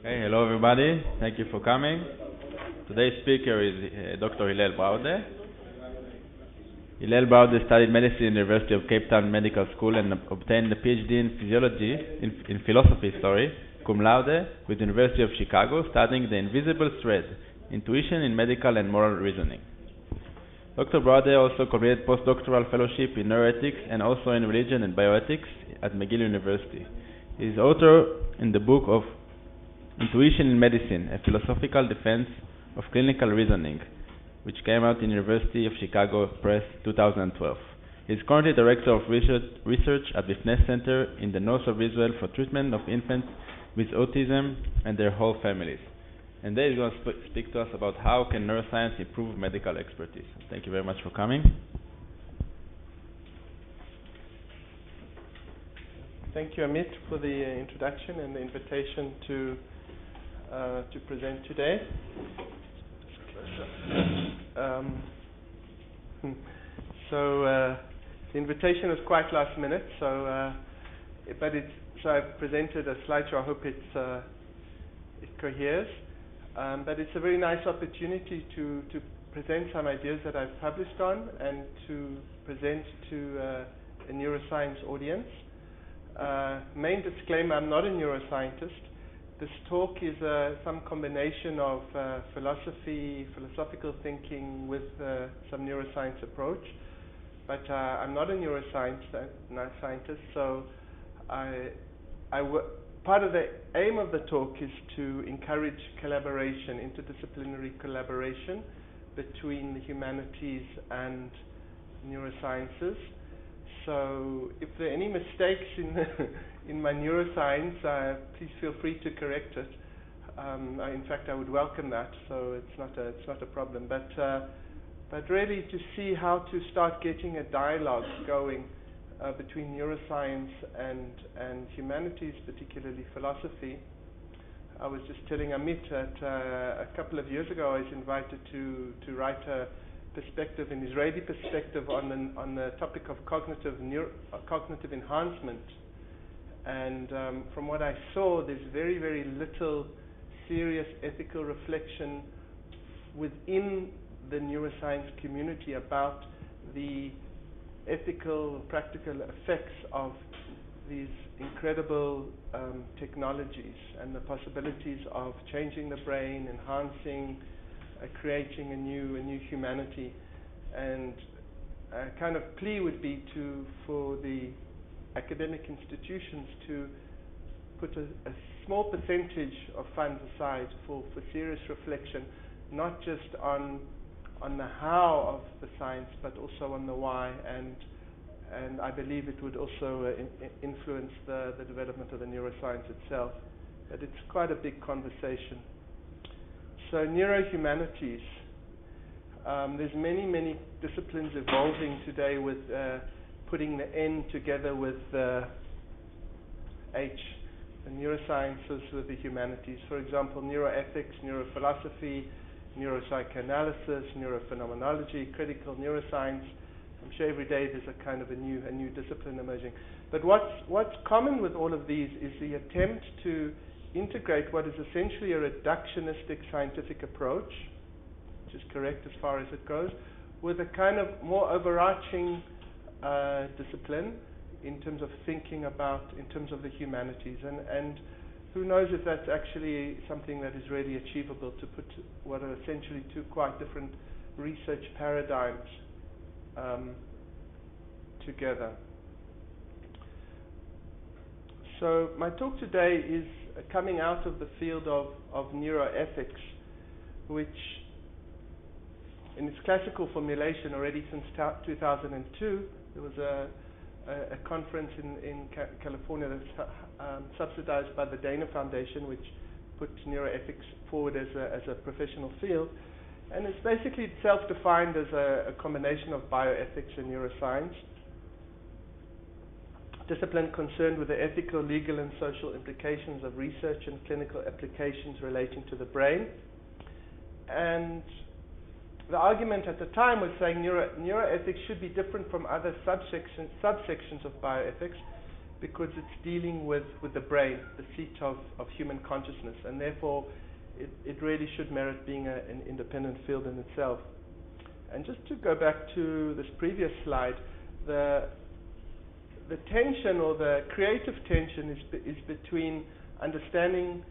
Hey, hello everybody. Thank you for coming. Today's speaker is Dr. Hillel Braude. Hillel Braude studied medicine at the University of Cape Town Medical School and obtained a PhD in philosophy, cum laude, with the University of Chicago, studying the invisible thread, intuition in medical and moral reasoning. Dr. Braude also completed postdoctoral fellowship in neuroethics and also in religion and bioethics at McGill University. He is author in the book of Intuition in Medicine, a philosophical defense of clinical reasoning, which came out in University of Chicago Press 2012. He is currently Director of Research at Mifne Center in the north of Israel for treatment of infants with autism and their whole families. And today he's going to speak to us about how can neuroscience improve medical expertise. Thank you very much for coming. Thank you, Amit, for the introduction and the invitation to present today. The invitation was quite last minute, so I've presented a slideshow. I hope it coheres. But it's a very nice opportunity to present some ideas that I've published on and to present to a neuroscience audience. Main disclaimer, I'm not a neuroscientist. This talk is some combination of philosophical thinking with some neuroscience approach. But I'm not a neuroscientist, so part of the aim of the talk is to encourage collaboration, interdisciplinary collaboration between the humanities and neurosciences. So if there are any mistakes in my neuroscience, please feel free to correct it. In fact, I would welcome that, so it's not a problem. But really to see how to start getting a dialogue going between neuroscience and humanities, particularly philosophy. I was just telling Amit that a couple of years ago I was invited to write a perspective, an Israeli perspective on the topic of cognitive enhancement. And from what I saw, there's very, very little serious ethical reflection within the neuroscience community about the ethical, practical effects of these incredible technologies and the possibilities of changing the brain, enhancing, creating a new humanity. And a kind of plea would be for the academic institutions to put a small percentage of funds aside for serious reflection, not just on the how of the science, but also on the why, and I believe it would also influence the development of the neuroscience itself. But it's quite a big conversation. So neurohumanities, there's many disciplines evolving today with putting the N together with H, the neurosciences with the humanities. For example, neuroethics, neurophilosophy, neuropsychoanalysis, neurophenomenology, critical neuroscience. I'm sure every day there's a kind of a new discipline emerging. But what's common with all of these is the attempt to integrate what is essentially a reductionistic scientific approach, which is correct as far as it goes, with a kind of more overarching discipline in terms of thinking about, in terms of the humanities. And who knows if that's actually something that is really achievable, to put what are essentially two quite different research paradigms together. So my talk today is coming out of the field of neuroethics, which in its classical formulation already since 2002, there was a conference in California that's subsidized by the Dana Foundation, which put neuroethics forward as a professional field. And it's basically self-defined as a combination of bioethics and neuroscience. Discipline concerned with the ethical, legal, and social implications of research and clinical applications relating to the brain. And the argument at the time was saying neuroethics should be different from other subsections of bioethics because it's dealing with the brain, the seat of human consciousness, and therefore it really should merit being an independent field in itself. And just to go back to this previous slide, the tension, or the creative tension, is between understanding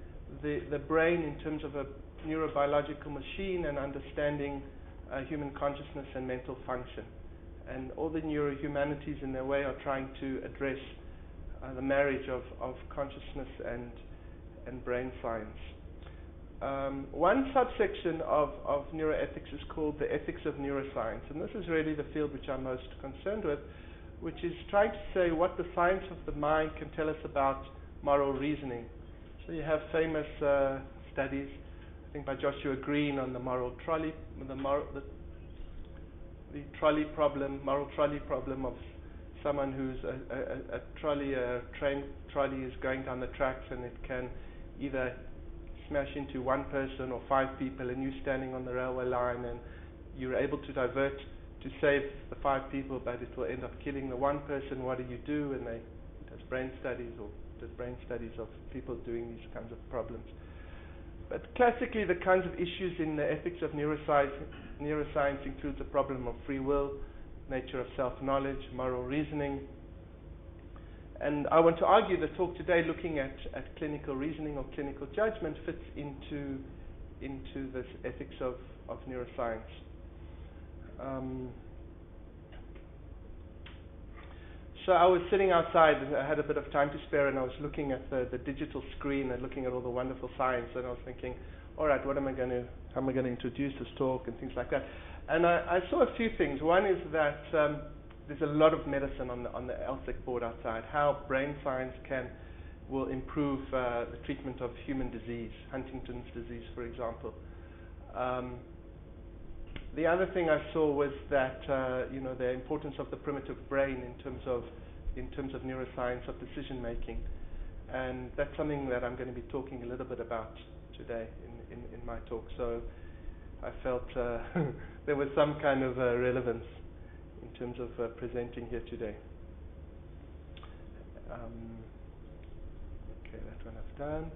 the brain in terms of a neurobiological machine and understanding human consciousness and mental function. And all the neurohumanities in their way are trying to address the marriage of consciousness and brain science. One subsection of neuroethics is called the ethics of neuroscience, and this is really the field which I'm most concerned with, which is trying to say what the science of the mind can tell us about moral reasoning. So you have famous studies, I think by Joshua Green, on the moral trolley, the trolley problem, moral trolley problem of someone who's a train trolley is going down the tracks, and it can either smash into one person or 5 people, and you're standing on the railway line and you're able to divert to save the 5 people, but it will end up killing the one person. What do? And they does brain studies of people doing these kinds of problems. But classically, the kinds of issues in the ethics of neuroscience includes the problem of free will, nature of self-knowledge, moral reasoning. And I want to argue the talk today, looking at clinical reasoning or clinical judgment, fits into this ethics of neuroscience. So I was sitting outside, and I had a bit of time to spare, and I was looking at the digital screen and looking at all the wonderful science, and I was thinking, all right, how am I going to introduce this talk and things like that. And I saw a few things. One is that there's a lot of medicine on the ELSC board outside, how brain science will improve the treatment of human disease, Huntington's disease, for example. The other thing I saw was that the importance of the primitive brain in terms of neuroscience of decision making, and that's something that I'm going to be talking a little bit about today in my talk. So I felt there was some kind of relevance in terms of presenting here today. Okay, that one I've done.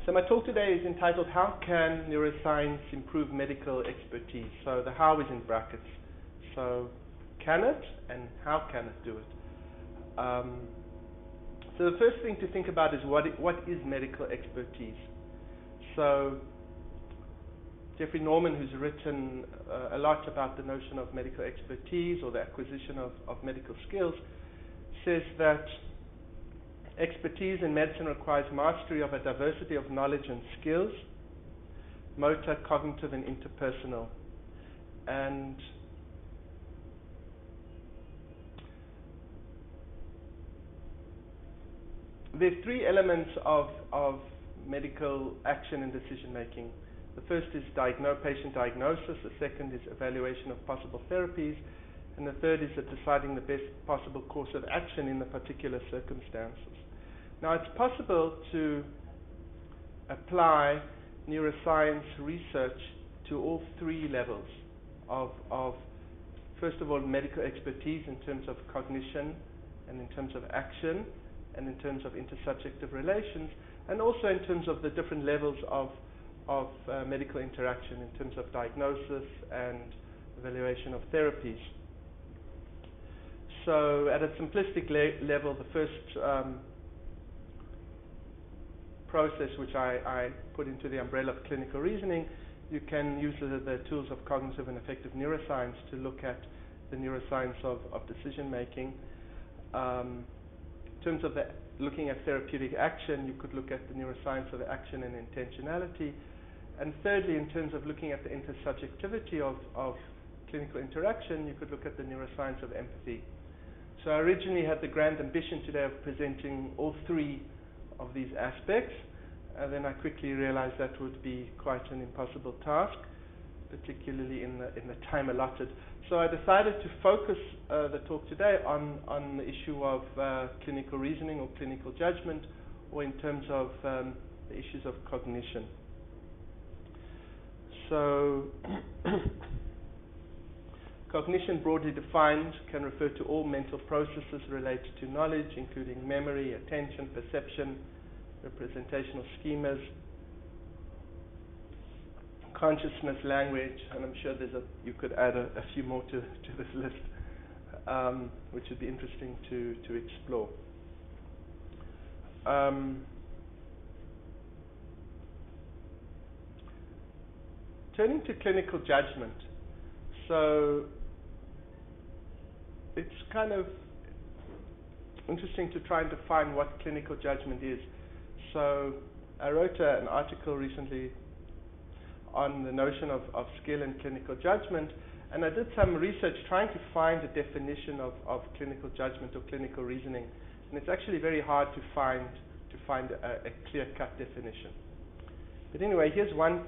So my talk today is entitled, How Can Neuroscience Improve Medical Expertise? So the how is in brackets. So can it, and how can it do it? So the first thing to think about is what is medical expertise? So Jeffrey Norman, who's written a lot about the notion of medical expertise or the acquisition of medical skills, says that expertise in medicine requires mastery of a diversity of knowledge and skills, motor, cognitive, and interpersonal. And there are 3 elements of medical action and decision making. The first is patient diagnosis, the second is evaluation of possible therapies, and the third is deciding the best possible course of action in the particular circumstances. Now, it's possible to apply neuroscience research to all 3 levels of first of all, medical expertise in terms of cognition and in terms of action and in terms of intersubjective relations, and also in terms of the different levels of medical interaction in terms of diagnosis and evaluation of therapies. So at a simplistic level, the first process which I put into the umbrella of clinical reasoning, you can use the tools of cognitive and affective neuroscience to look at the neuroscience of decision making. In terms of looking at therapeutic action, you could look at the neuroscience of action and intentionality. And thirdly, in terms of looking at the intersubjectivity of clinical interaction, you could look at the neuroscience of empathy. So I originally had the grand ambition today of presenting all 3 of these aspects, and then I quickly realized that would be quite an impossible task, particularly in the time allotted. So I decided to focus the talk today on the issue of clinical reasoning or clinical judgment, or in terms of the issues of cognition. So Cognition, broadly defined, can refer to all mental processes related to knowledge, including memory, attention, perception, representational schemas, consciousness, language, and I'm sure you could add a few more to this list, which would be interesting to explore. Turning to clinical judgment. So it's kind of interesting to try and define what clinical judgment is. So I wrote an article recently on the notion of skill and clinical judgment, and I did some research trying to find a definition of clinical judgment or clinical reasoning, and it's actually very hard to find a clear-cut definition. But anyway, here's one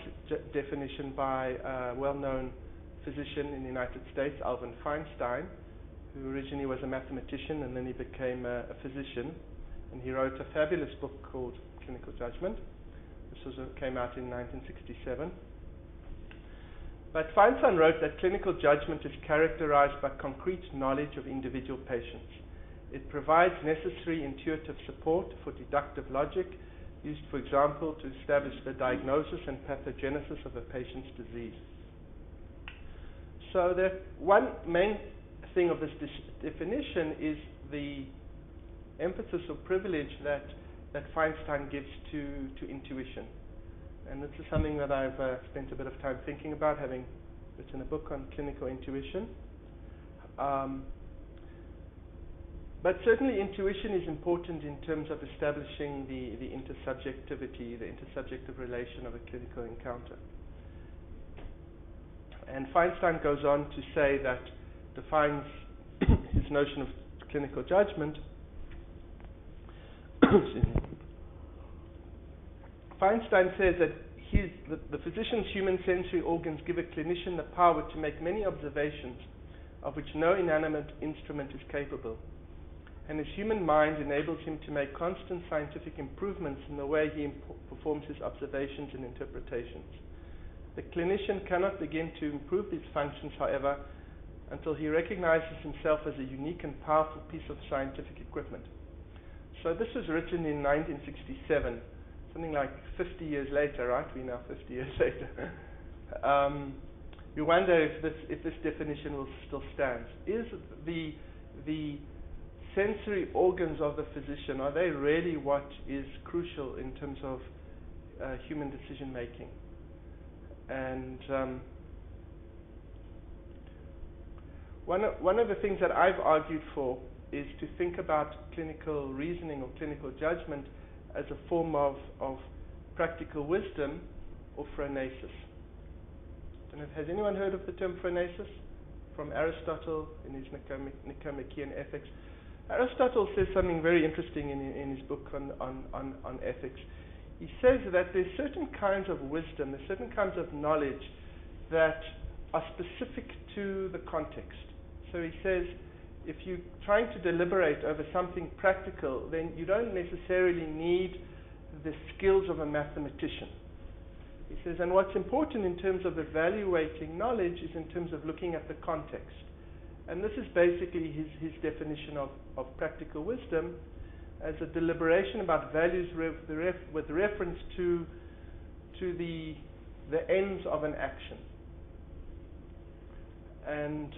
definition by a well-known physician in the United States, Alvin Feinstein, who originally was a mathematician and then he became a physician, and he wrote a fabulous book called Clinical Judgment. This came out in 1967. But Feinstein wrote that clinical judgment is characterized by concrete knowledge of individual patients. It provides necessary intuitive support for deductive logic, used, for example, to establish the diagnosis and pathogenesis of a patient's disease. So the one main thing of this definition is the emphasis or privilege that Feinstein gives to intuition. And this is something that I've spent a bit of time thinking about, having written a book on clinical intuition. But certainly intuition is important in terms of establishing the intersubjectivity, the intersubjective relation of a clinical encounter. And Feinstein goes on to say that, defines his notion of clinical judgment. Feinstein says that the physician's human sensory organs give a clinician the power to make many observations of which no inanimate instrument is capable. And his human mind enables him to make constant scientific improvements in the way he performs his observations and interpretations. The clinician cannot begin to improve these functions, however, until he recognizes himself as a unique and powerful piece of scientific equipment. So this was written in 1967, something like 50 years later, right? We're now 50 years later. You wonder if this definition will still stand. Is the sensory organs of the physician, are they really what is crucial in terms of human decision making? And one of the things that I've argued for is to think about clinical reasoning or clinical judgment as a form of practical wisdom or phronesis. Has anyone heard of the term phronesis? From Aristotle in his Nicomachean Ethics. Aristotle says something very interesting in his book on ethics. He says that there's certain kinds of wisdom, there's certain kinds of knowledge that are specific to the context. So he says, if you're trying to deliberate over something practical, then you don't necessarily need the skills of a mathematician. He says, and what's important in terms of evaluating knowledge is in terms of looking at the context. And this is basically his definition of practical wisdom as a deliberation about values with reference to the ends of an action. And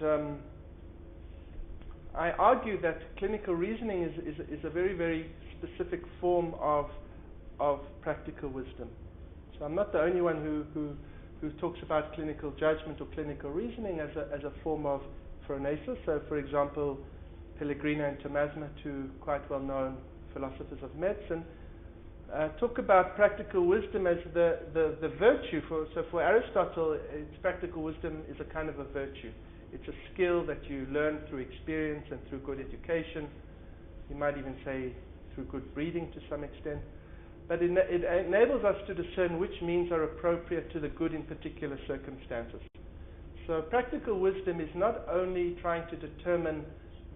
I argue that clinical reasoning is a very, very specific form of practical wisdom. So I'm not the only one who talks about clinical judgment or clinical reasoning as a form of phronesis. So, for example, Pellegrino and Tomasma, two quite well-known philosophers of medicine, talk about practical wisdom as the virtue. So for Aristotle, practical wisdom is a kind of a virtue. It's a skill that you learn through experience and through good education. You might even say through good breeding to some extent. But it enables us to discern which means are appropriate to the good in particular circumstances. So practical wisdom is not only trying to determine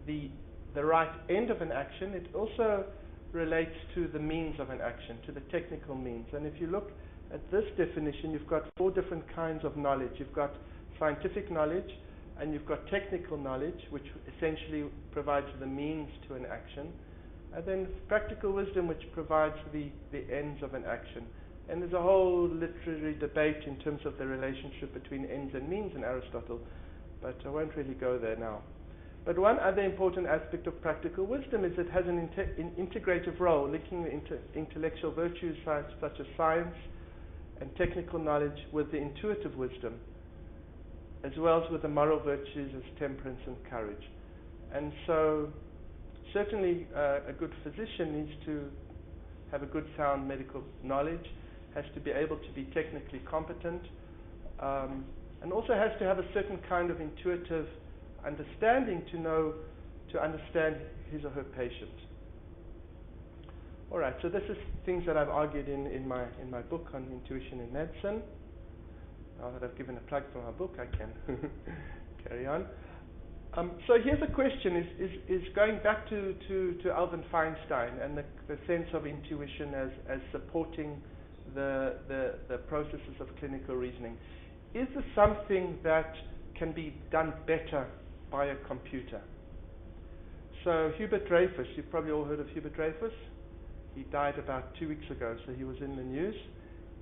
the right end of an action, it also relates to the means of an action, to the technical means. And if you look at this definition, you've got four different kinds of knowledge. You've got scientific knowledge, and you've got technical knowledge, which essentially provides the means to an action, and then practical wisdom, which provides the ends of an action. And there's a whole literary debate in terms of the relationship between ends and means in Aristotle, but I won't really go there now. But one other important aspect of practical wisdom is it has an integrative role, linking the intellectual virtues such as science and technical knowledge with the intuitive wisdom, as well as with the moral virtues as temperance and courage. And so, certainly a good physician needs to have a good sound medical knowledge, has to be able to be technically competent, and also has to have a certain kind of intuitive understanding to understand his or her patient. All right, so this is things that I've argued in my book on intuition in medicine. Now that I've given a plug for my book, I can carry on. So here's a question: is going back to Alvin Feinstein and the sense of intuition as supporting the processes of clinical reasoning. Is this something that can be done better by a computer? So Hubert Dreyfus, you've probably all heard of Hubert Dreyfus. He died about 2 weeks ago, so he was in the news.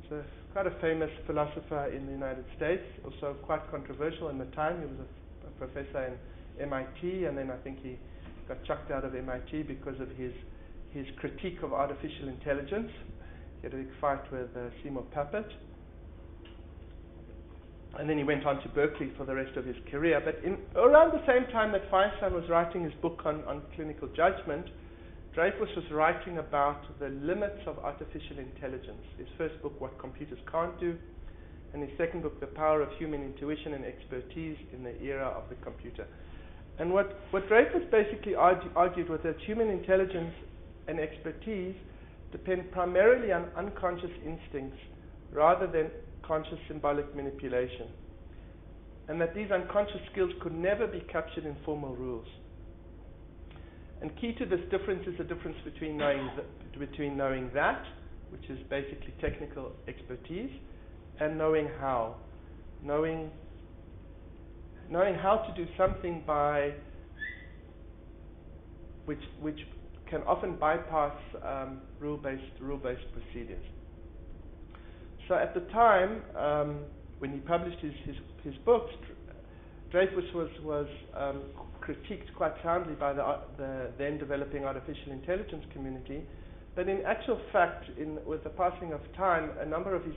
He's quite a famous philosopher in the United States, also quite controversial in the time. He was a professor in MIT, and then I think he got chucked out of MIT because of his critique of artificial intelligence. He had a big fight with Seymour Papert. And then he went on to Berkeley for the rest of his career. But around the same time that Feinstein was writing his book on clinical judgment, Dreyfus was writing about the limits of artificial intelligence. His first book, What Computers Can't Do, and his second book, The Power of Human Intuition and Expertise in the Era of the Computer. And what Dreyfus basically argued was that human intelligence and expertise depend primarily on unconscious instincts rather than conscious symbolic manipulation, and that these unconscious skills could never be captured in formal rules. And key to this difference is the difference between knowing that, which is basically technical expertise, and knowing how. Knowing how to do something by which can often bypass rule-based procedures. So at the time when he published his books, Dreyfus was critiqued quite soundly by the then developing artificial intelligence community. But in actual fact, with the passing of time, a number of his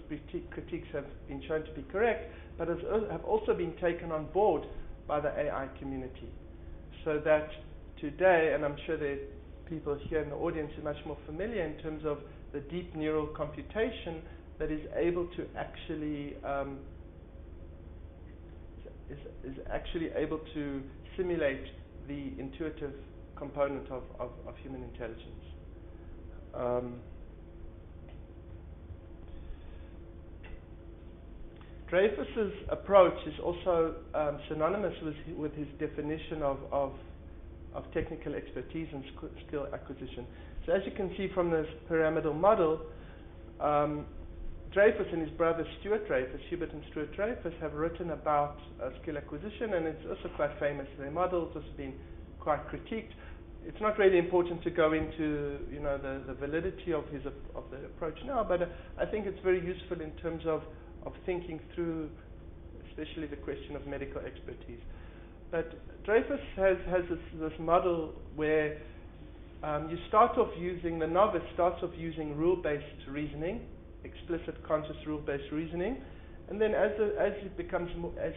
critiques have been shown to be correct, but have also been taken on board by the AI community. So that today, and I'm sure there are people here in the audience who are much more familiar in terms of the deep neural computation that is able to actually is actually able to simulate the intuitive component of human intelligence. Dreyfus's approach is also synonymous with his definition of technical expertise and skill acquisition. So as you can see from this pyramidal model, Dreyfus and his brother Stuart Dreyfus, Hubert and Stuart Dreyfus, have written about skill acquisition, and it's also quite famous. Their model's also been quite critiqued. It's not really important to go into the validity of the approach now, but I think it's very useful in terms of thinking through, especially the question of medical expertise. But Dreyfus has this model where the novice starts off using rule-based reasoning, explicit conscious rule-based reasoning, and then as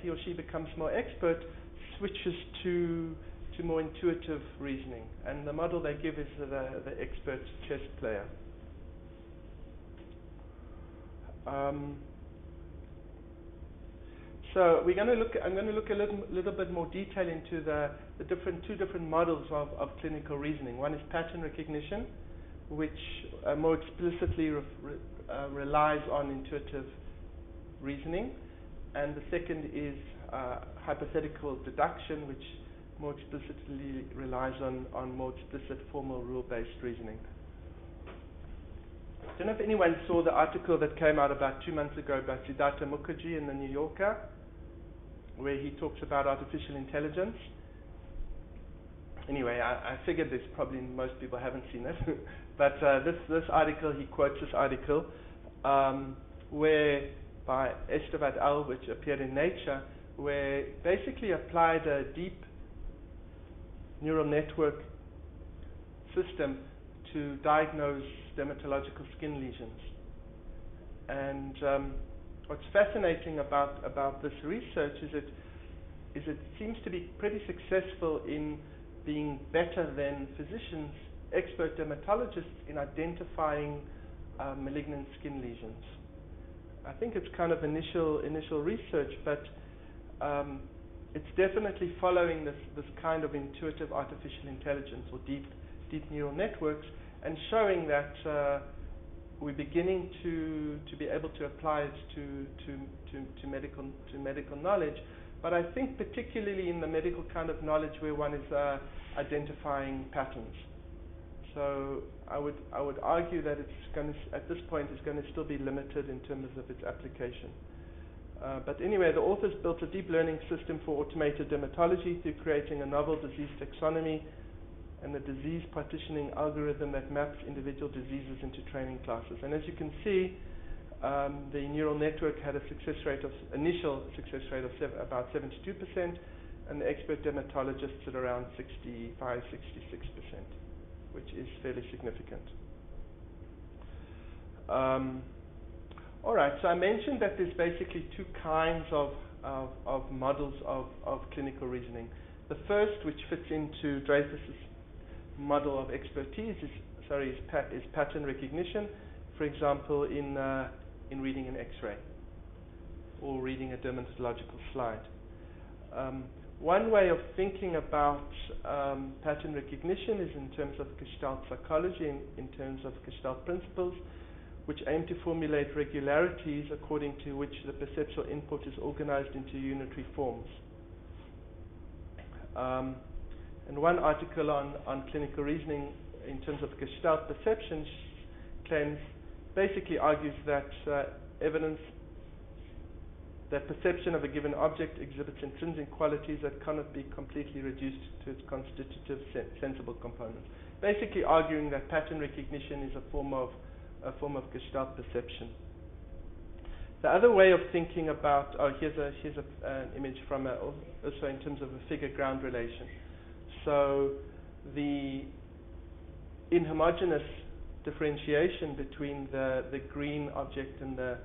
he or she becomes more expert, switches to more intuitive reasoning. And the model they give is the expert chess player. So I'm going to look a little bit more detail into the two different models of clinical reasoning. One is pattern recognition, which more explicitly relies on intuitive reasoning, and the second is hypothetical deduction, which more explicitly relies on more explicit formal rule-based reasoning. I don't know if anyone saw the article that came out about 2 months ago by Siddhartha Mukherjee in the New Yorker. where he talks about artificial intelligence. Anyway, I figured this probably most people haven't seen it, but this article, he quotes this article, where by Esteve et al., which appeared in Nature, where basically applied a deep neural network system to diagnose dermatological skin lesions. And what's fascinating about this research is it seems to be pretty successful in being better than physicians, expert dermatologists, in identifying malignant skin lesions. I think it's kind of initial research, but it's definitely following this kind of intuitive artificial intelligence or deep neural networks, and showing that we're beginning to be able to apply it to medical knowledge. But I think particularly in the medical kind of knowledge where one is identifying patterns. So I would argue that it's going to, at this point, is going to still be limited in terms of its application. But anyway, the authors built a deep learning system for automated dermatology through creating a novel disease taxonomy and a disease partitioning algorithm that maps individual diseases into training classes. And as you can see, the neural network had a initial success rate of about 72%, and the expert dermatologists at around 65-66%, which is fairly significant. All right, so I mentioned that there's basically two kinds of models of clinical reasoning. The first, which fits into Dreyfus's model of expertise, is pattern recognition. For example, in reading an X-ray or reading a dermatological slide. One way of thinking about pattern recognition is in terms of Gestalt psychology, in terms of Gestalt principles, which aim to formulate regularities according to which the perceptual input is organized into unitary forms. And one article on clinical reasoning in terms of Gestalt perception basically argues that evidence that perception of a given object exhibits intrinsic qualities that cannot be completely reduced to its constitutive sensible components. Basically arguing that pattern recognition is a form of Gestalt perception. The other way of thinking about, here's an image from also in terms of a figure-ground relation. So the inhomogeneous differentiation between the green object and the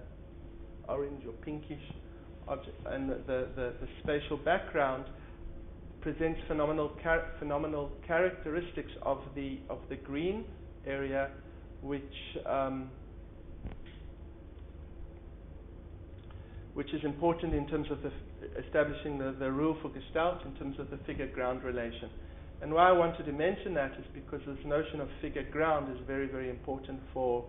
orange or pinkish object and the spatial background presents phenomenal characteristics of the green area, which is important in terms of establishing the rule for Gestalt in terms of the figure-ground relation. And why I wanted to mention that is because this notion of figure-ground is very, very important for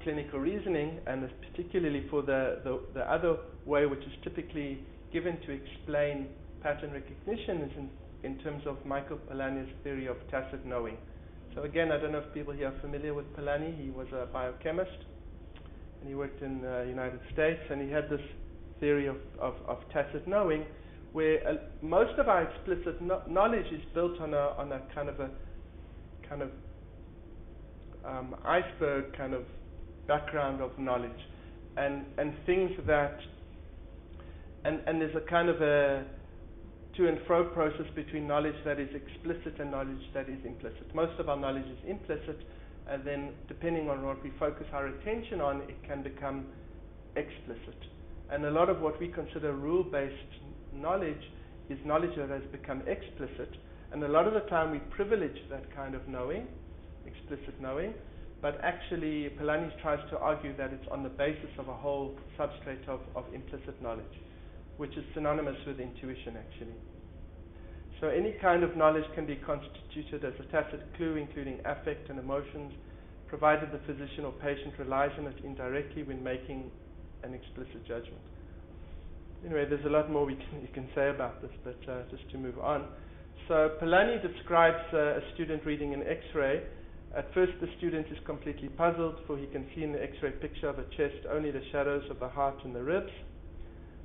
clinical reasoning, and particularly for the other way which is typically given to explain pattern recognition is in terms of Michael Polanyi's theory of tacit knowing. So again, I don't know if people here are familiar with Polanyi. He was a biochemist, and he worked in the United States, and he had this theory of tacit knowing, where most of our explicit knowledge is built on a kind of iceberg kind of background of knowledge, and things that and there's a kind of a to and fro process between knowledge that is explicit and knowledge that is implicit. Most of our knowledge is implicit, and then depending on what we focus our attention on, it can become explicit. And a lot of what we consider rule-based knowledge is knowledge that has become explicit, and a lot of the time we privilege that kind of knowing, explicit knowing, but actually Polanyi tries to argue that it's on the basis of a whole substrate of implicit knowledge, which is synonymous with intuition actually. So any kind of knowledge can be constituted as a tacit clue, including affect and emotions, provided the physician or patient relies on it indirectly when making an explicit judgment. Anyway, there's a lot more you can say about this, but just to move on. So Polanyi describes a student reading an X-ray. At first the student is completely puzzled, for he can see in the X-ray picture of a chest only the shadows of the heart and the ribs.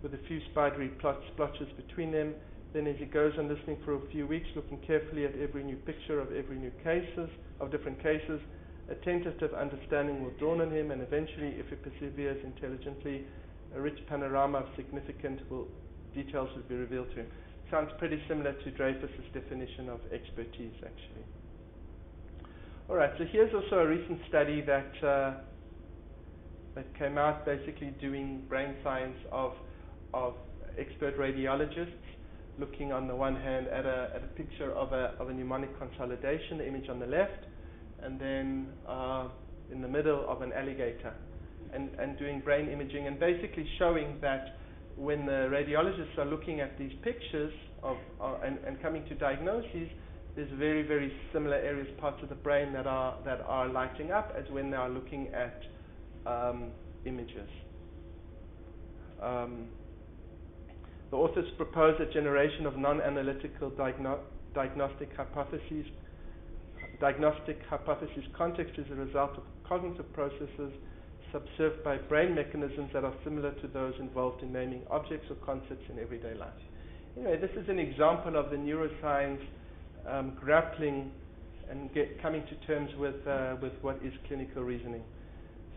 with a few spidery splotches between them. Then as he goes on listening for a few weeks, looking carefully at every new picture of different cases, a tentative understanding will dawn on him, and eventually, if he perseveres intelligently, a rich panorama of significant details will be revealed to him. Sounds pretty similar to Dreyfus's definition of expertise, actually. All right, so here's also a recent study that came out, basically doing brain science of expert radiologists, looking on the one hand at a picture of a mnemonic consolidation, the image on the left, and then in the middle of an alligator, and doing brain imaging, and basically showing that when the radiologists are looking at these pictures and coming to diagnoses, there's very, very similar areas, parts of the brain that are lighting up as when they are looking at images. The authors propose a generation of non-analytical diagnostic hypotheses. Diagnostic hypothesis context is a result of cognitive processes subserved by brain mechanisms that are similar to those involved in naming objects or concepts in everyday life. Anyway, this is an example of the neuroscience grappling and coming to terms with what is clinical reasoning.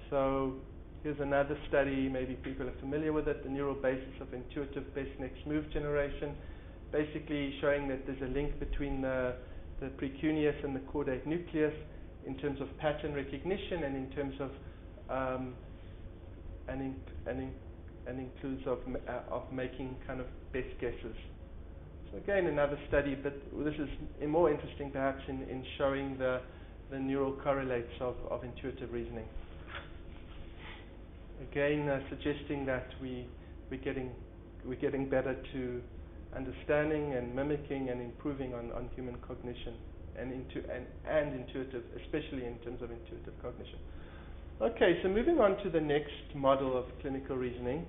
So here's another study, maybe people are familiar with it, the neural basis of intuitive best next move generation, basically showing that there's a link between the precuneus and the caudate nucleus in terms of pattern recognition and in terms of includes of making kind of best guesses. So again, another study, but this is more interesting perhaps in showing the neural correlates of intuitive reasoning. Again, suggesting that we're getting better to understanding and mimicking and improving on human cognition and intuitive, especially in terms of intuitive cognition. Okay, so moving on to the next model of clinical reasoning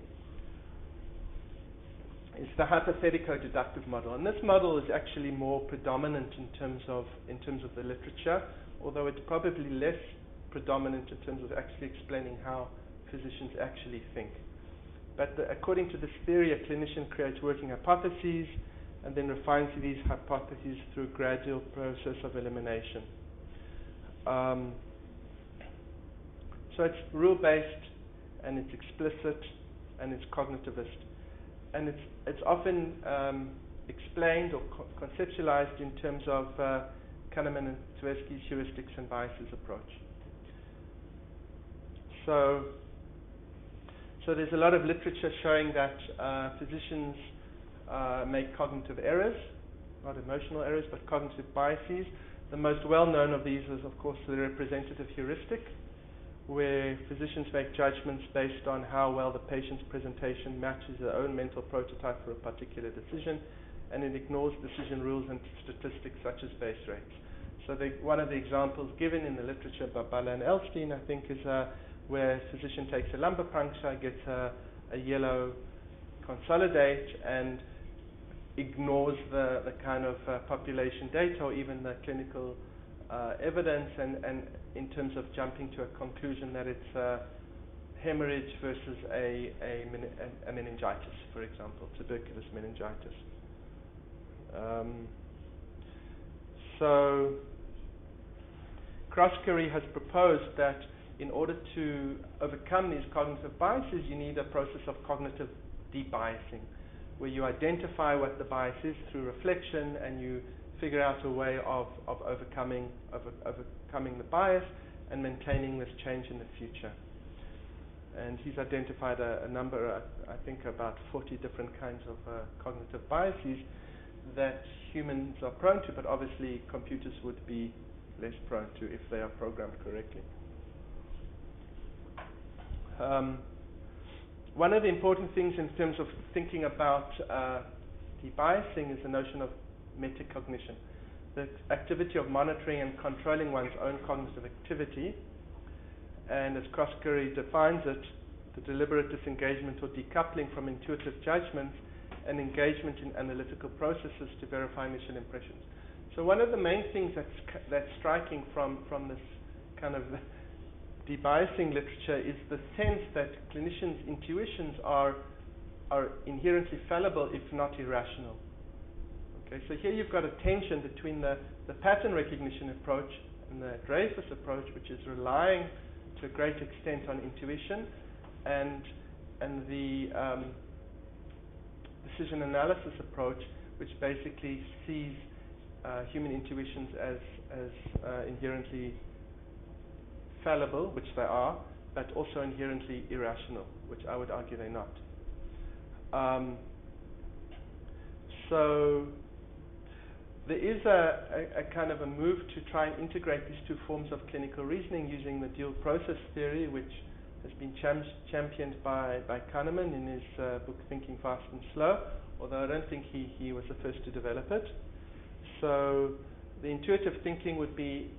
is the hypothetico-deductive model, and this model is actually more predominant in terms of the literature, although it's probably less predominant in terms of actually explaining how physicians actually think. But according to this theory, a clinician creates working hypotheses and then refines these hypotheses through a gradual process of elimination. So it's rule-based, and it's explicit, and it's cognitivist. And it's often explained or conceptualized in terms of Kahneman and Tversky's heuristics and biases approach. So there's a lot of literature showing that physicians make cognitive errors, not emotional errors, but cognitive biases. The most well-known of these is, of course, the representative heuristic, where physicians make judgments based on how well the patient's presentation matches their own mental prototype for a particular decision, and it ignores decision rules and statistics such as base rates. So one of the examples given in the literature by Bala and Elstein, I think, is where a physician takes a lumbar puncture, gets a yellow consolidate, and ignores the kind of population data or even the clinical evidence, and in terms of jumping to a conclusion that it's hemorrhage versus a meningitis, for example, tuberculous meningitis. So Cross-Curry has proposed that in order to overcome these cognitive biases, you need a process of cognitive debiasing, where you identify what the bias is through reflection, and you figure out a way of overcoming the bias and maintaining this change in the future. And he's identified a number, I think about 40 different kinds of cognitive biases that humans are prone to, but obviously computers would be less prone to if they are programmed correctly. One of the important things in terms of thinking about debiasing is the notion of metacognition, the activity of monitoring and controlling one's own cognitive activity. And as Cross-Curry defines it, the deliberate disengagement or decoupling from intuitive judgments and engagement in analytical processes to verify initial impressions. So one of the main things that's striking from this kind of debiasing literature is the sense that clinicians' intuitions are are inherently fallible if not irrational. Okay, so here you've got a tension between the pattern recognition approach and the Dreyfus approach, which is relying to a great extent on intuition, and the decision analysis approach, which basically sees human intuitions as inherently fallible, which they are, but also inherently irrational, which I would argue they're not. So there is a kind of a move to try and integrate these two forms of clinical reasoning using the dual process theory, which has been championed by Kahneman in his book Thinking Fast and Slow, although I don't think he was the first to develop it. So the intuitive thinking would be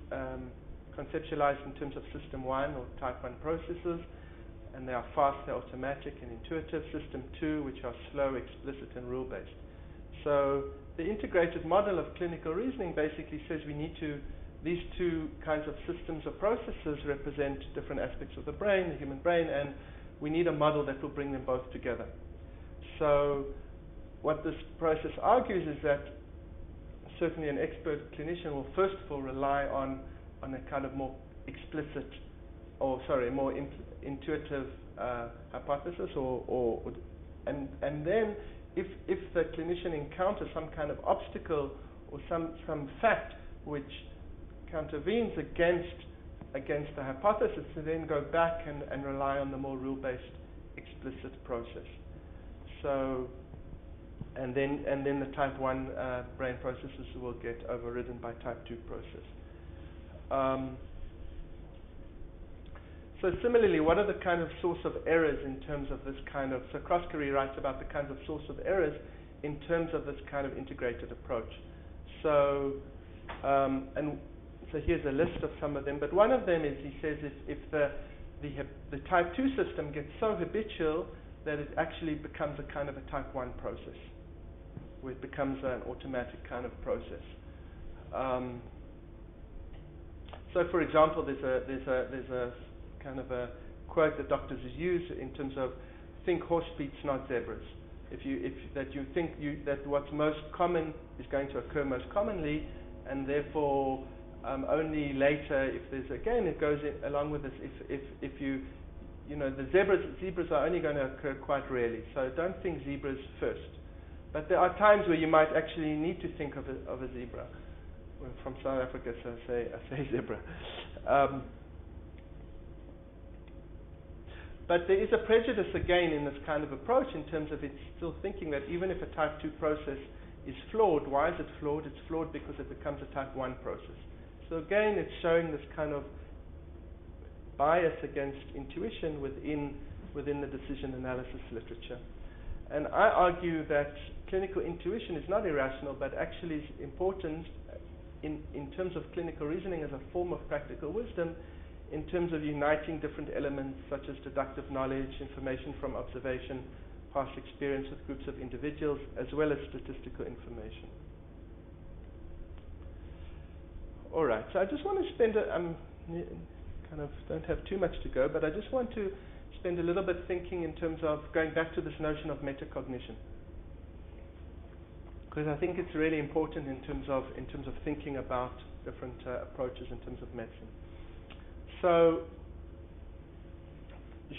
conceptualized in terms of system 1 or type 1 processes, and they are fast, they're automatic and intuitive. System 2, which are slow, explicit and rule-based. So the integrated model of clinical reasoning basically says we need to, these two kinds of systems or processes represent different aspects of the brain, the human brain, and we need a model that will bring them both together. So what this process argues is that certainly an expert clinician will first of all rely on a kind of more explicit, more intuitive hypothesis, and then if the clinician encounters some kind of obstacle or some fact which countervenes against the hypothesis, to then go back and rely on the more rule-based explicit process. So and then the type 1 brain processes will get overridden by type 2 process. So similarly, what are the kind of source of errors in terms of this kind of, so Kroskary writes about the kinds of source of errors in terms of this kind of integrated approach. So, and so here's a list of some of them, but one of them is, he says, if the type 2 system gets so habitual that it actually becomes a kind of a type 1 process, where it becomes an automatic kind of process. So for example, there's a kind of a quote that doctors use in terms of think horse beats, not zebras. That what's most common is going to occur most commonly, and therefore only later, if there's, again, it goes along with this, if you know, the zebras are only going to occur quite rarely, so don't think zebras first. But there are times where you might actually need to think of a zebra. We're from South Africa, so I say zebra. But there is a prejudice again in this kind of approach in terms of it's still thinking that even if a type 2 process is flawed, why is it flawed? It's flawed because it becomes a type 1 process. So again, it's showing this kind of bias against intuition within the decision analysis literature. And I argue that clinical intuition is not irrational, but actually is important in terms of clinical reasoning as a form of practical wisdom, in terms of uniting different elements such as deductive knowledge, information from observation, past experience with groups of individuals, as well as statistical information. All right, so I just want to spend kind of don't have too much to go, but I just want to spend a little bit thinking in terms of going back to this notion of metacognition, because I think it's really important in terms of thinking about different approaches in terms of medicine. So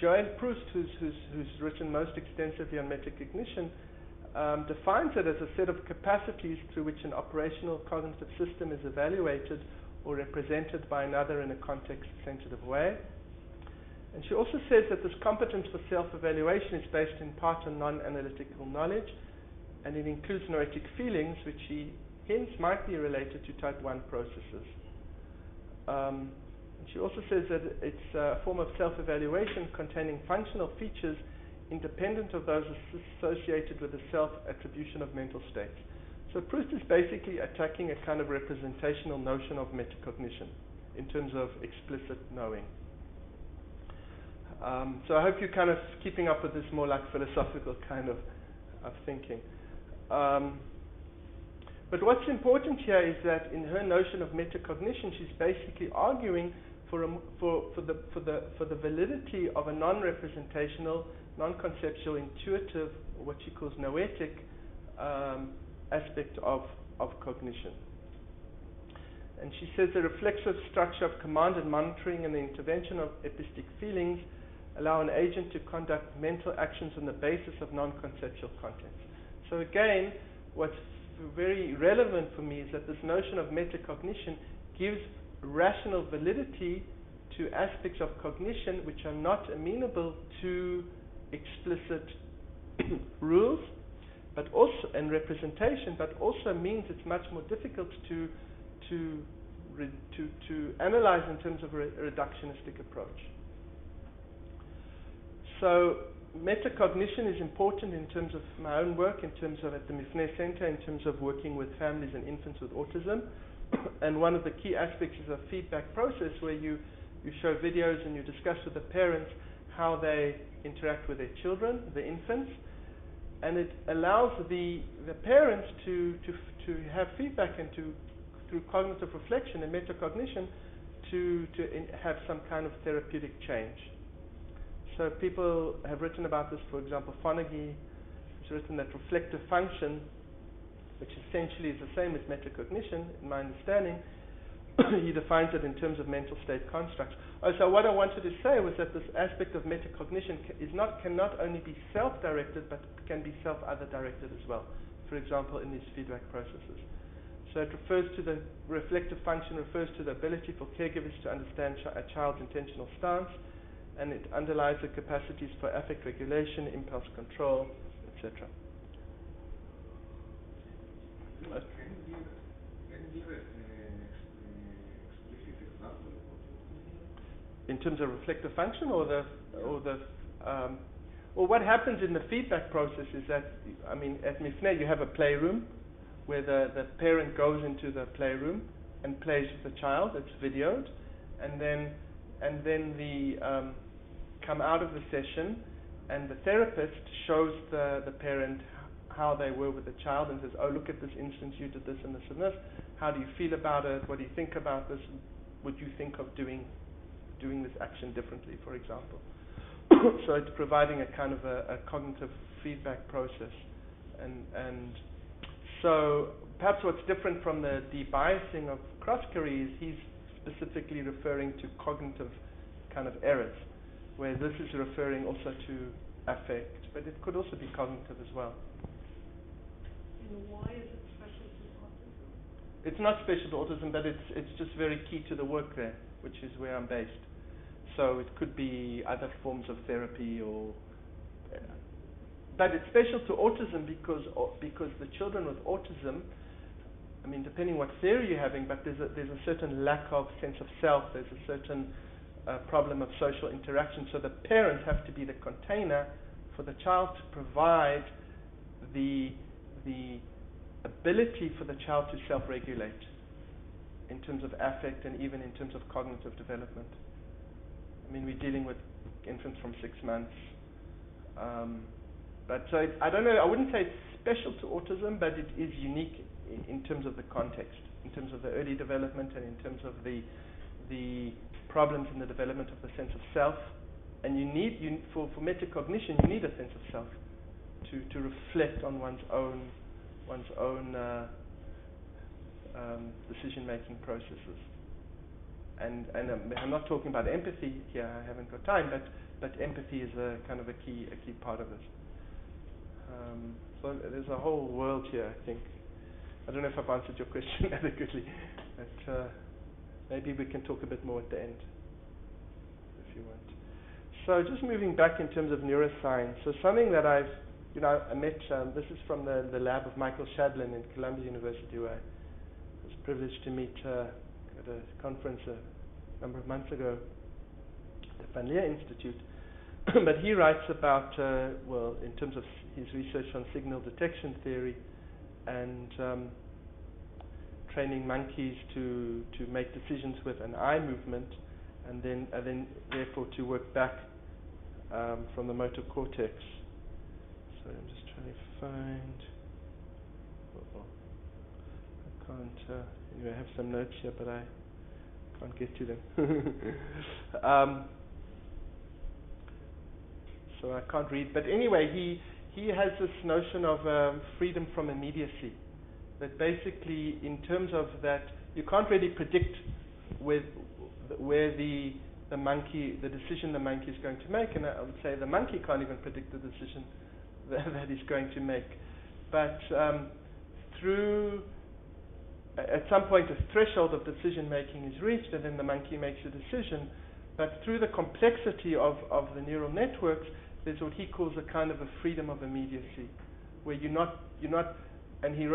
Joël Proust, who's written most extensively on metacognition, defines it as a set of capacities through which an operational cognitive system is evaluated or represented by another in a context-sensitive way. And she also says that this competence for self-evaluation is based in part on non-analytical knowledge, and it includes noetic feelings, which she hints might be related to type 1 processes. She also says that it's a form of self-evaluation containing functional features independent of those associated with the self-attribution of mental states. So Proust is basically attacking a kind of representational notion of metacognition in terms of explicit knowing. So I hope you're kind of keeping up with this more like philosophical kind of thinking. But what's important here is that in her notion of metacognition, she's basically arguing for the validity of a non-representational non-conceptual, intuitive, what she calls noetic aspect of cognition. And she says the reflexive structure of command and monitoring and the intervention of epistic feelings allow an agent to conduct mental actions on the basis of non-conceptual contents. So again, what's very relevant for me is that this notion of metacognition gives rational validity to aspects of cognition which are not amenable to explicit rules, but also and representation, but also means it's much more difficult to analyze in terms of a reductionistic approach. So metacognition is important in terms of my own work, in terms of at the Mifne Center, in terms of working with families and infants with autism. And one of the key aspects is a feedback process where you show videos and you discuss with the parents how they interact with their children, the infants, and it allows the parents to have feedback and through cognitive reflection and metacognition to have some kind of therapeutic change. So people have written about this. For example, Fonagy has written that reflective function, which essentially is the same as metacognition, in my understanding, he defines it in terms of mental state constructs. So what I wanted to say was that this aspect of metacognition cannot only be self-directed, but can be self-other directed as well. For example, in these feedback processes. So it refers to the reflective function, refers to the ability for caregivers to understand a child's intentional stance, and it underlies the capacities for affect regulation, impulse control, etc. Can you give an explicit example of what you In terms of reflective function, or what happens in the feedback process is that, I mean, at Mifne you have a playroom where the parent goes into the playroom and plays with the child. It's videoed, and then the come out of the session, and the therapist shows the parent how they were with the child and says, "Oh, look at this instance, you did this and this and this. How do you feel about it? What do you think about this? Would you think of doing this action differently," for example. So it's providing a kind of a cognitive feedback process, and so perhaps what's different from the debiasing of Kroskary is he's specifically referring to cognitive kind of errors, where this is referring also to affect, but it could also be cognitive as well. And why is it special to autism? It's not special to autism, but it's just very key to the work there, which is where I'm based. So it could be other forms of therapy, but it's special to autism because the children with autism, I mean, depending what theory you're having, but there's a certain lack of sense of self. There's a certain problem of social interaction. So the parents have to be the container for the child to provide the ability for the child to self-regulate in terms of affect and even in terms of cognitive development. I mean, we're dealing with infants from 6 months. But so I don't know, I wouldn't say it's special to autism, but it is unique in terms of the context, in terms of the early development and in terms of the problems in the development of the sense of self. And for metacognition, you need a sense of self to reflect on one's own decision-making processes. And I'm not talking about empathy here. I haven't got time, but empathy is a kind of a key part of it. So there's a whole world here, I think. I don't know if I've answered your question adequately, but maybe we can talk a bit more at the end, if you want. So just moving back in terms of neuroscience. So something that I met, this is from the lab of Michael Shadlin in Columbia University, where I was privileged to meet at a conference a number of months ago at the Van Leer Institute. But he writes about, in terms of his research on signal detection theory and training monkeys to make decisions with an eye movement, and then therefore to work back from the motor cortex. So I'm just trying to find. I can't. Anyway, I have some notes here, but I can't get to them. So so I can't read. But anyway, he has this notion of freedom from immediacy. That basically, in terms of that, you can't really predict where the decision the monkey is going to make, and I would say the monkey can't even predict the decision that he's going to make. But at some point a threshold of decision making is reached, and then the monkey makes a decision. But through the complexity of the neural networks, there's what he calls a kind of a freedom of immediacy, where you're not. And he's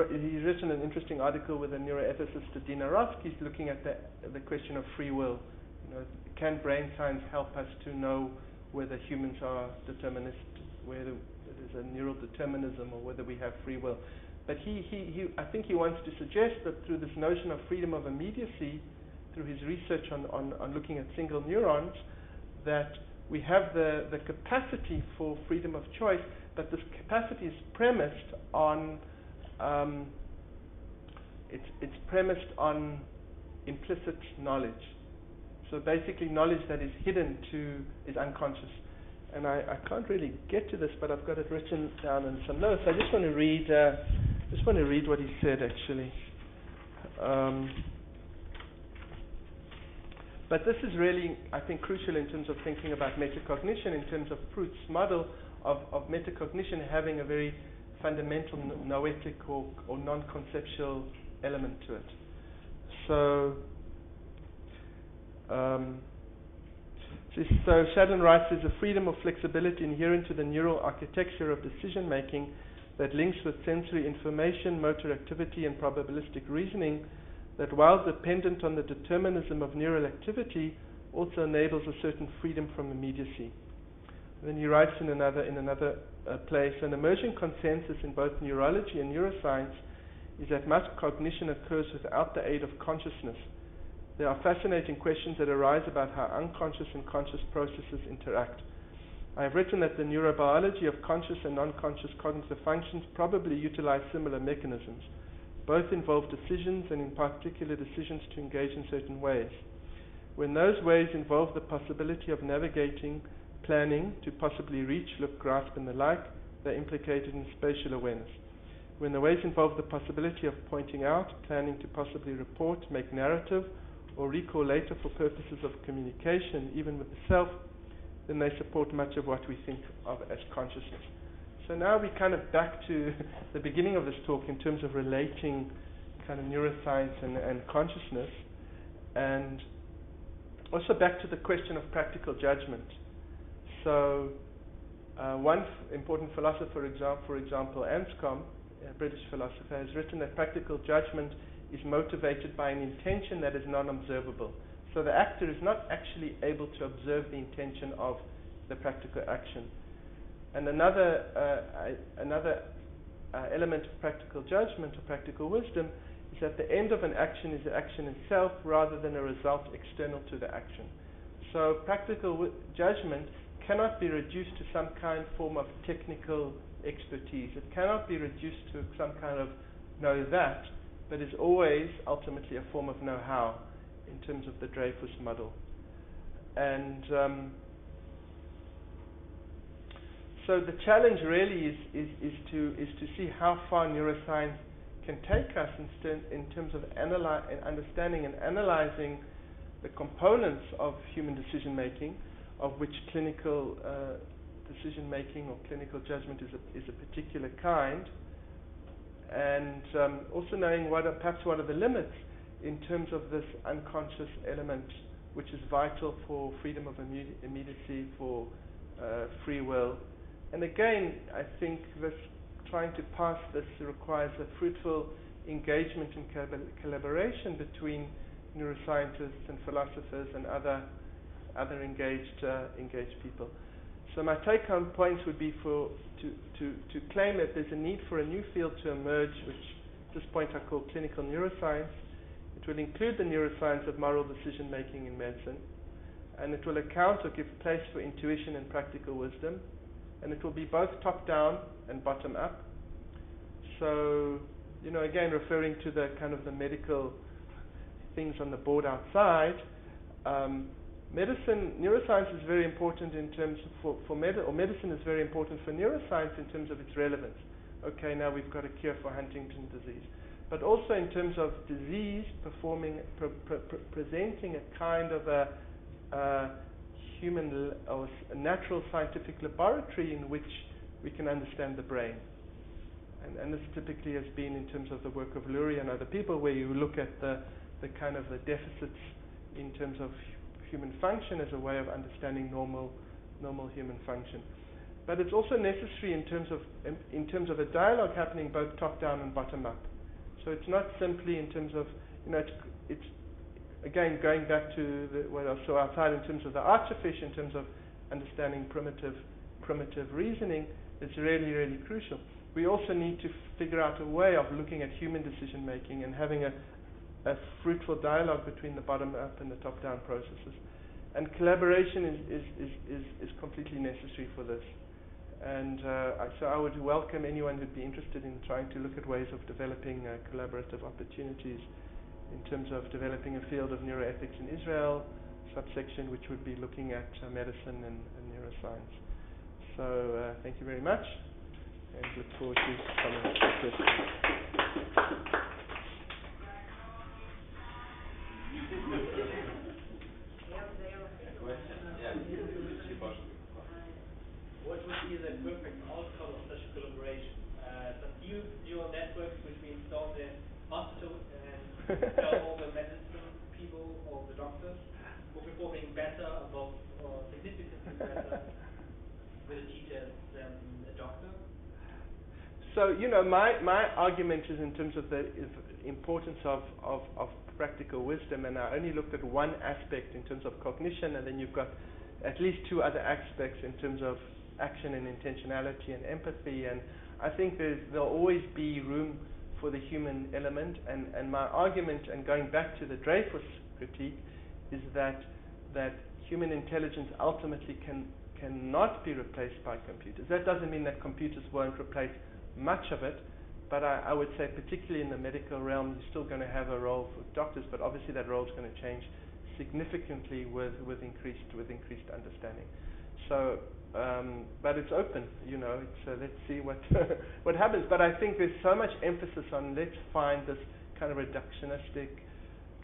written an interesting article with a neuroethicist, Dina Rofsky's, looking at the question of free will. Can brain science help us to know whether humans are determinists, whether there's a neural determinism, or whether we have free will? But I think he wants to suggest that through this notion of freedom of immediacy, through his research on looking at single neurons, that we have the capacity for freedom of choice, but this capacity is premised on it's premised on implicit knowledge. So basically, knowledge that is hidden is unconscious. And I can't really get to this, but I've got it written down in some notes. I just want to read what he said, actually. But this is really, I think, crucial in terms of thinking about metacognition, in terms of Proust's model of metacognition having a very fundamental noetic or non-conceptual element to it. So Shadlin writes, there's a freedom or flexibility inherent to the neural architecture of decision-making that links with sensory information, motor activity, and probabilistic reasoning, that while dependent on the determinism of neural activity, also enables a certain freedom from immediacy. And then he writes in another place, an emerging consensus in both neurology and neuroscience is that much cognition occurs without the aid of consciousness. There are fascinating questions that arise about how unconscious and conscious processes interact. I have written that the neurobiology of conscious and non-conscious cognitive functions probably utilize similar mechanisms. Both involve decisions, and in particular decisions to engage in certain ways. When those ways involve the possibility of navigating, planning, to possibly reach, look, grasp, and the like, they're implicated in spatial awareness. When the ways involve the possibility of pointing out, planning to possibly report, make narrative, or recall later for purposes of communication, even with the self, then they support much of what we think of as consciousness. So now we kind of back to the beginning of this talk in terms of relating kind of neuroscience and consciousness, and also back to the question of practical judgment. So one important philosopher, for example, Anscombe, a British philosopher, has written that practical judgment is motivated by an intention that is non-observable. So the actor is not actually able to observe the intention of the practical action. And another element of practical judgment or practical wisdom is that the end of an action is the action itself rather than a result external to the action. So practical judgment cannot be reduced to some form of technical expertise. It cannot be reduced to some kind of know that, but is always ultimately a form of know-how in terms of the Dreyfus model. And so the challenge really is to see how far neuroscience can take us in terms of understanding and analyzing the components of human decision making, of which clinical decision making or clinical judgment is a particular kind, and also knowing perhaps what are the limits in terms of this unconscious element, which is vital for freedom of immediacy, for free will. And again, I think trying to pass this requires a fruitful engagement and collaboration between neuroscientists and philosophers and other engaged people. So my take-home points would be to claim that there's a need for a new field to emerge, which at this point I call clinical neuroscience. It will include the neuroscience of moral decision-making in medicine, and it will account or give place for intuition and practical wisdom, and it will be both top-down and bottom-up. So, again, referring to the kind of the medical things on the board outside, neuroscience is very important in terms of medicine is very important for neuroscience in terms of its relevance. Okay, now we've got a cure for Huntington's disease. But also in terms of disease presenting a kind of a human or a natural scientific laboratory in which we can understand the brain. And this typically has been in terms of the work of Lurie and other people, where you look at the kind of the deficits in terms of human function as a way of understanding normal human function. But it's also necessary in terms of a dialogue happening both top down and bottom up. So it's not simply in terms of, it's again going back to what I saw outside in terms of the artifice, in terms of understanding primitive reasoning. It's really, really crucial. We also need to figure out a way of looking at human decision making and having a fruitful dialogue between the bottom up and the top down processes. And collaboration is completely necessary for this. And so I would welcome anyone who'd be interested in trying to look at ways of developing collaborative opportunities in terms of developing a field of neuroethics in Israel, subsection which would be looking at medicine and neuroscience. So thank you very much, and look forward to comments and questions. What would be the perfect outcome of such a collaboration? Some new neural networks which we install in hospital and tell all the medicine people or the doctors who are performing better about or significantly better with the details than a doctor? So, my argument is in terms of the importance of practical wisdom, and I only looked at one aspect in terms of cognition, and then you've got at least two other aspects in terms of action and intentionality and empathy, and I think there'll always be room for the human element, and my argument, and going back to the Dreyfus critique, is that human intelligence ultimately cannot be replaced by computers. That doesn't mean that computers won't replace much of it, but I would say particularly in the medical realm, you're still going to have a role for doctors, but obviously that role is going to change significantly with increased understanding. So, but it's open, let's see what happens. But I think there's so much emphasis on let's find this kind of reductionistic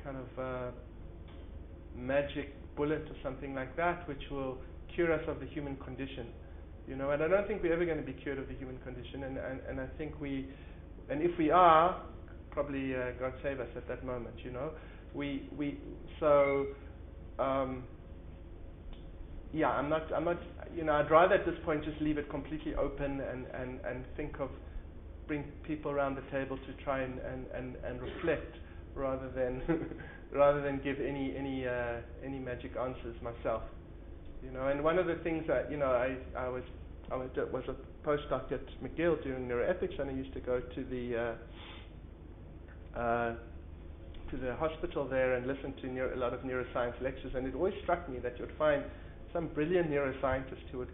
kind of magic bullet or something like that, which will cure us of the human condition. And I don't think we're ever going to be cured of the human condition, and I think and if we are, probably God save us at that moment, I'm not, I'd rather at this point just leave it completely open and think of, bring people around the table to try and reflect rather than give any magic answers myself. And one of the things that, I was a postdoc at McGill doing neuroethics, and I used to go to the hospital there and listen to a lot of neuroscience lectures, and it always struck me that you'd find some brilliant neuroscientist who would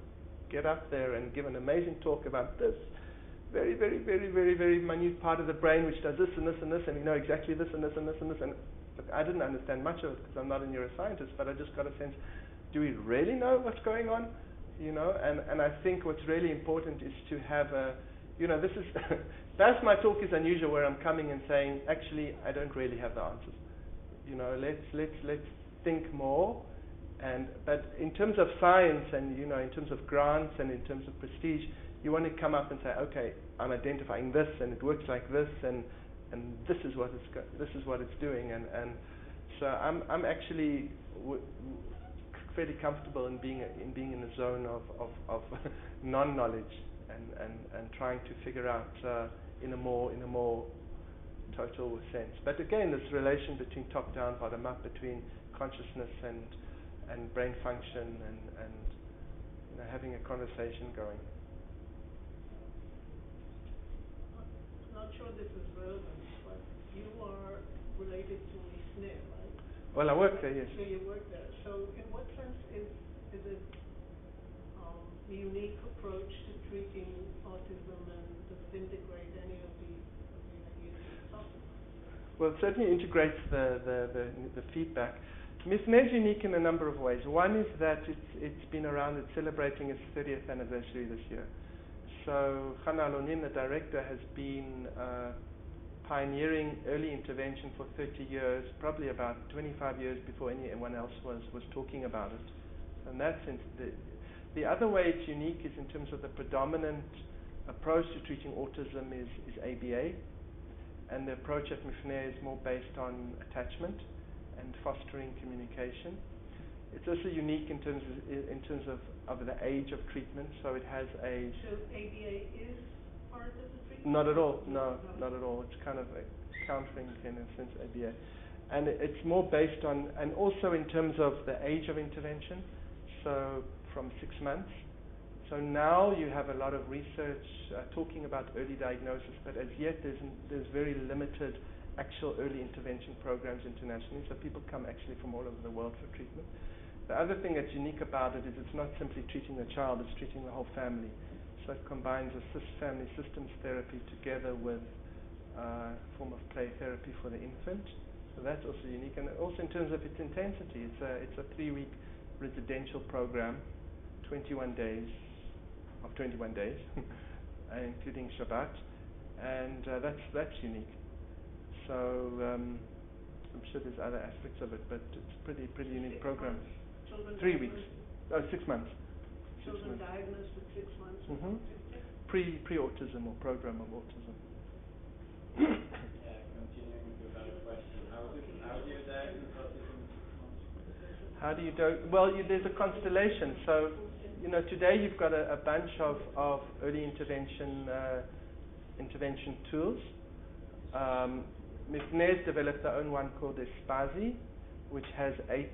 get up there and give an amazing talk about this very, very, very, very, very minute part of the brain which does this and this and this, and exactly this and this and this and this. And look, I didn't understand much of it because I'm not a neuroscientist, but I just got a sense, do we really know what's going on? And I think what's really important is to have this is, that's my talk is unusual, where I'm coming and saying, actually, I don't really have the answers. Let's think more. But in terms of science and in terms of grants and in terms of prestige, you want to come up and say, okay, I'm identifying this and it works like this, and this is what it's doing, and so I'm actually fairly comfortable in being in a zone of non-knowledge and trying to figure out in a more total sense. But again, this relation between top down, bottom up, between consciousness and brain function and having a conversation going. I'm not sure this is relevant, but you are related to Mifne, right? Well, I work there, yes. So you work there. So in what sense is it a unique approach to treating autism, and does it integrate any of the ideas you're talking about? Well, it certainly integrates the feedback. Mifne is unique in a number of ways. One is that it's been around, it's celebrating its 30th anniversary this year. So Hannah Alonin, the director, has been pioneering early intervention for 30 years, probably about 25 years before anyone else was talking about it. In that sense, the other way it's unique is in terms of the predominant approach to treating autism is ABA, and the approach at Mifne is more based on attachment and fostering communication. It's also unique in terms of the age of treatment, so it has a... So ABA is part of the treatment? Not at all, no, not at all. It's kind of countering, in a sense, ABA. And it's more based on, and also in terms of the age of intervention, so from 6 months. So now you have a lot of research talking about early diagnosis, but as yet there's very limited actual early intervention programs internationally, so people come actually from all over the world for treatment. The other thing that's unique about it is it's not simply treating the child, it's treating the whole family. So it combines a family systems therapy together with a form of play therapy for the infant. So that's also unique. And also in terms of its intensity, it's a 3-week residential program, 21 days, including Shabbat, and that's unique. So I'm sure there's other aspects of it, but it's a pretty unique program. 3 weeks. 6 months. Children diagnosed with 6 months. Mm-hmm. Pre-autism or program of autism. Continuing with your other question, how do you diagnose autism? How do you do? Well, there's a constellation. So, today you've got a bunch of early intervention tools. Mifne's developed their own one called ELSC, which has 8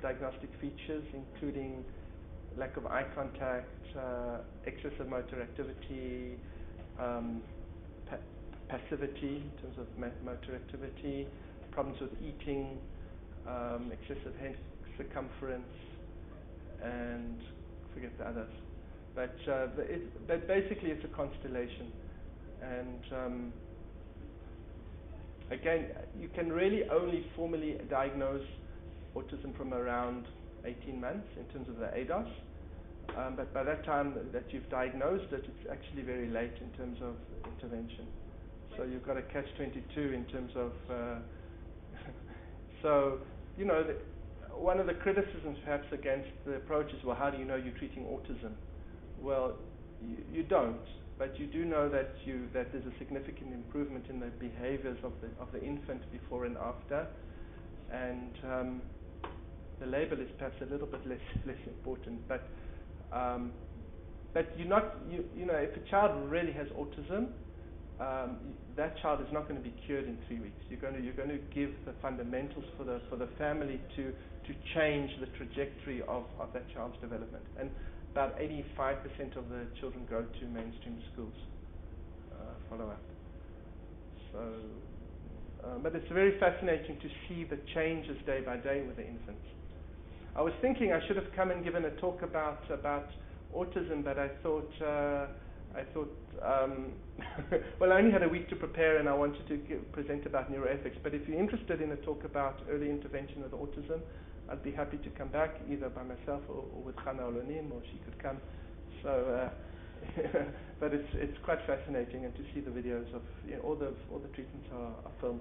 diagnostic features, including lack of eye contact, excessive motor activity, passivity in terms of motor activity, problems with eating, excessive head circumference, and forget the others. But basically it's a constellation. And again, you can really only formally diagnose autism from around 18 months in terms of the ADOS. But by that time that you've diagnosed it, it's actually very late in terms of intervention. So you've got a catch-22 in terms of... So, one of the criticisms perhaps against the approach is, well, how do you know you're treating autism? Well, you don't, but you do know that there's a significant improvement in the behaviors of the infant before and after, and the label is perhaps a little bit less important, but you're not, if a child really has autism, that child is not going to be cured in 3 weeks. You're going to give the fundamentals for the family to change the trajectory of that child's development. And about 85% of the children go to mainstream schools follow up. So, but it's very fascinating to see the changes day by day with the infants. I was thinking I should have come and given a talk about autism, but I thought, well, I only had a week to prepare, and I wanted to present about neuroethics. But if you're interested in a talk about early intervention with autism, I'd be happy to come back either by myself or with Hannah Olonim, or she could come. So, but it's quite fascinating, and to see the videos of all the treatments are filmed.